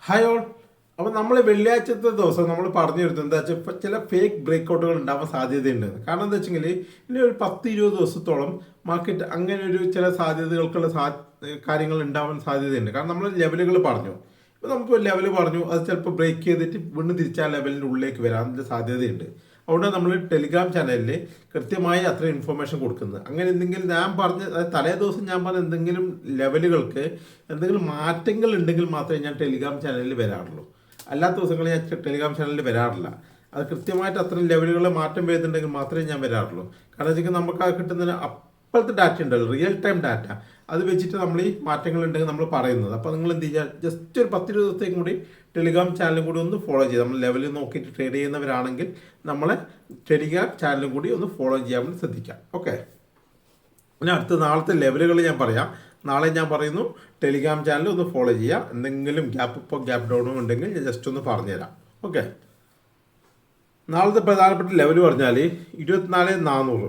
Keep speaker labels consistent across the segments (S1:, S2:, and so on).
S1: Hi all. അപ്പോൾ നമ്മൾ വെള്ളിയാഴ്ചത്തെ ദിവസം നമ്മൾ പറഞ്ഞിരുന്നത് എന്താ വെച്ചാൽ ഇപ്പോൾ ചില ഫേക്ക് ബ്രേക്കൗട്ടുകൾ ഉണ്ടാവാൻ സാധ്യതയുണ്ട്. കാരണം എന്താ വെച്ചെങ്കിൽ ഇനി ഒരു 10-20 ദിവസത്തോളം മാർക്കറ്റ് അങ്ങനെ ഒരു ചില സാധ്യതകൾക്കുള്ള കാര്യങ്ങൾ ഉണ്ടാവാൻ സാധ്യതയുണ്ട്. കാരണം നമ്മൾ ലെവലുകൾ പറഞ്ഞു. ഇപ്പോൾ നമുക്ക് ലെവൽ പറഞ്ഞു, അത് ചിലപ്പോൾ ബ്രേക്ക് ചെയ്തിട്ട് വീണ്ടും തിരിച്ച് ആ ലെവലിൻ്റെ ഉള്ളിലേക്ക് വരാൻ സാധ്യതയുണ്ട്. അതുകൊണ്ട് നമ്മൾ ടെലിഗ്രാം ചാനലിൽ കൃത്യമായി അത്ര ഇൻഫർമേഷൻ കൊടുക്കുന്നത്. അങ്ങനെ എന്തെങ്കിലും ഞാൻ പറഞ്ഞ തലേ ദിവസം ഞാൻ പറഞ്ഞ എന്തെങ്കിലും ലെവലുകൾക്ക് എന്തെങ്കിലും മാറ്റങ്ങൾ ഉണ്ടെങ്കിൽ മാത്രമേ ഞാൻ ടെലിഗ്രാം ചാനലിൽ വരാറുള്ളൂ. അല്ലാത്ത ദിവസങ്ങളിൽ ഞാൻ ടെലിഗ്രാം ചാനലിൽ വരാറില്ല. അത് കൃത്യമായിട്ട് അത്ര ലെവലുകളിൽ മാറ്റം വരുന്നുണ്ടെങ്കിൽ മാത്രമേ ഞാൻ വരാറുള്ളൂ. കാരണം വെച്ചാൽ നമുക്ക് ആ കിട്ടുന്നതിന് അപ്പോഴത്തെ ഡാറ്റ ഉണ്ടല്ലോ, റിയൽ ടൈം ഡാറ്റ, അത് വെച്ചിട്ട് നമ്മൾ ഈ മാറ്റങ്ങൾ ഉണ്ടെങ്കിൽ നമ്മൾ പറയുന്നത്. അപ്പോൾ നിങ്ങൾ എന്ത് ചെയ്യുക, ജസ്റ്റ് ഒരു 10-20 ദിവസത്തേക്കും കൂടി ടെലിഗ്രാം ചാനലും കൂടി ഒന്ന് ഫോളോ ചെയ്യുക. നമ്മൾ ലെവലിൽ നോക്കിയിട്ട് ട്രേഡ് ചെയ്യുന്നവരാണെങ്കിൽ നമ്മളെ ടെലിഗ്രാം ചാനലും കൂടി ഒന്ന് ഫോളോ ചെയ്യാൻ വേണ്ടി ശ്രദ്ധിക്കാം. ഓക്കെ, പിന്നെ അടുത്ത നാളത്തെ ലെവലുകൾ ഞാൻ പറയാം. നാളെ ഞാൻ പറയുന്നു ടെലിഗ്രാം ചാനൽ ഒന്ന് ഫോളോ ചെയ്യുക. എന്തെങ്കിലും ഗ്യാപ്പ് ഡൗണും ഉണ്ടെങ്കിൽ ഞാൻ ജസ്റ്റ് ഒന്ന് പറഞ്ഞുതരാം. ഓക്കെ, നാളത്തെ പ്രധാനപ്പെട്ട ലെവൽ പറഞ്ഞാൽ 24,400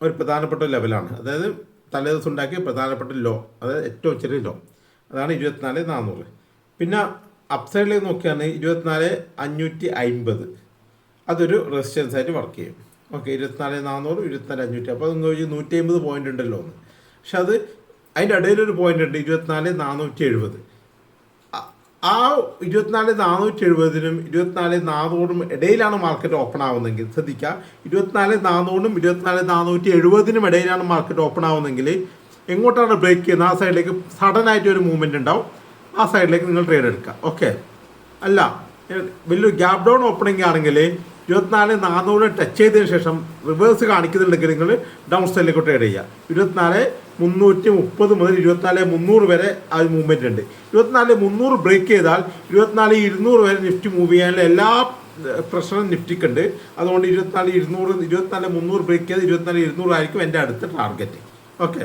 S1: ഒരു പ്രധാനപ്പെട്ട ലെവലാണ്. അതായത് തലേ ദിവസം ഉണ്ടാക്കിയ പ്രധാനപ്പെട്ട ലോ, അതായത് ഏറ്റവും ചെറിയ ലോ, അതാണ് 24,400. പിന്നെ അപ്സൈഡിലേക്ക് നോക്കിയാണ് 24,550, അതൊരു റെസിസ്റ്റൻസ് ആയിട്ട് വർക്ക് ചെയ്യും. ഓക്കെ, 24,400, 24,550. അപ്പോൾ അത് 150 പോയിന്റ് ഉണ്ടല്ലോ എന്ന്. പക്ഷെ അത് അതിൻ്റെ ഇടയിലൊരു പോയിന്റ് ഉണ്ട്, 24,470. ആ 24,470-നും 24,400-നും ഇടയിലാണ് മാർക്കറ്റ് ഓപ്പൺ ആവുന്നതെങ്കിൽ ശ്രദ്ധിക്കുക. 24,400-നും 24,470-നും ഇടയിലാണ് മാർക്കറ്റ് ഓപ്പൺ ആവുന്നതെങ്കിൽ എങ്ങോട്ടാണ് ബ്രേക്ക് ചെയ്യുന്നത് ആ സൈഡിലേക്ക് സഡൻ ആയിട്ട് ഒരു മൂവ്മെൻറ്റ് ഉണ്ടാവും. ആ സൈഡിലേക്ക് നിങ്ങൾ ട്രേഡ് എടുക്കുക. ഓക്കെ, അല്ല വലിയൊരു ഗ്യാപ് ഡൗൺ ഓപ്പണിംഗ് ആണെങ്കിൽ 24,400 ടച്ച് ചെയ്തതിന് ശേഷം റിവേഴ്സ് കാണിക്കുന്നുണ്ടെങ്കിൽ നിങ്ങൾ ഡൗൺ സൈഡിലേക്ക് ട്രേഡ് ചെയ്യുക. 24,330 മുതൽ 24,300 വരെ ആ മൂവ്മെൻറ്റ് ഉണ്ട്. 24,300 ബ്രേക്ക് ചെയ്താൽ 24,200 വരെ നിഫ്റ്റി മൂവ് ചെയ്യാനുള്ള എല്ലാ പ്രഷറും നിഫ്റ്റിക്കുണ്ട്. അതുകൊണ്ട് 24,300 ബ്രേക്ക് ചെയ്ത് 24,200 ആയിരിക്കും എൻ്റെ അടുത്ത ടാർഗറ്റ്. ഓക്കെ,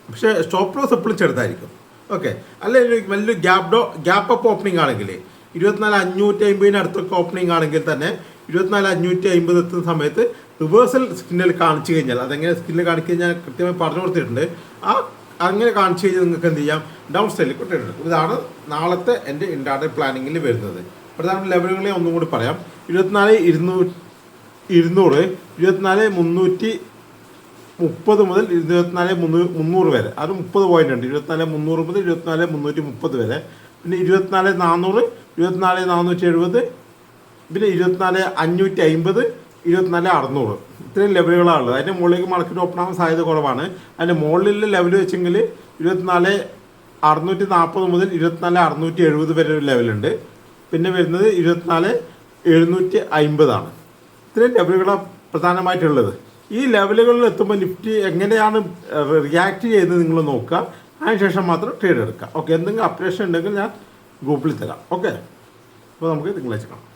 S1: പക്ഷേ സ്റ്റോപ്പ് ലോസ് എപ്പോഴും ചെറുതായിരിക്കും. ഓക്കെ, അല്ലെങ്കിൽ വലിയ ഗ്യാപ്പ് അപ്പ് ഓപ്പണിംഗ് ആണെങ്കിൽ 24,550 അടുത്തൊക്കെ ഓപ്പണിംഗ് ആണെങ്കിൽ തന്നെ 24,550 എത്തുന്ന സമയത്ത് റിവേഴ്സൽ സ്കിന്നിൽ കാണിച്ചു കഴിഞ്ഞാൽ, അതെങ്ങനെ സ്കിന്നിൽ കാണിച്ചു കഴിഞ്ഞാൽ കൃത്യമായി പറഞ്ഞു കൊടുത്തിട്ടുണ്ട്. അങ്ങനെ കാണിച്ചു കഴിഞ്ഞാൽ നിങ്ങൾക്ക് എന്ത് ചെയ്യാം, ഡൗൺ സൈഡിലേക്ക് ട്രേഡ് എടുക്കും. ഇതാണ് നാളത്തെ എൻ്റെ ഇൻട്രാഡേ പ്ലാനിങ്ങിൽ വരുന്നത്. പ്രധാനപ്പെട്ട ലെവലുകളെ ഒന്നും കൂടി പറയാം. 24,200, 24,330 മുതൽ 24,300 വരെ, അത് 30 പോയിന്റ് ഉണ്ട്. 24,300 മുതൽ 24,330 വരെ. പിന്നെ 24,400, 24,470, പിന്നെ 24,550, 24,600. ഇത്രയും ലെവലുകളാണുള്ളത്. അതിൻ്റെ മുകളിലേക്ക് മാർക്കറ്റ് ഓപ്പൺ ആവാൻ സാധ്യത കുറവാണ്. അതിൻ്റെ മുകളിലെ ലെവൽ വെച്ചെങ്കിൽ 24,640 മുതൽ 24,670 വരെ ഒരു ലെവലുണ്ട്. പിന്നെ വരുന്നത് 24,750 ഇത്രയും ലെവലുകളാണ് പ്രധാനമായിട്ടുള്ളത്. ഈ ലെവലുകളിൽ എത്തുമ്പോൾ നിഫ്റ്റി എങ്ങനെയാണ് റിയാക്ട് ചെയ്യുന്നത് നിങ്ങൾ നോക്കുക. അതിനുശേഷം മാത്രം ട്രേഡ് എടുക്കുക. ഓക്കെ, എന്തെങ്കിലും അപ്ഡേഷൻ ഉണ്ടെങ്കിൽ ഞാൻ ഗ്രൂപ്പിൽ തരാം. ഓക്കെ, അപ്പോൾ നമുക്ക് തിങ്കളാഴ്ച കാണാം.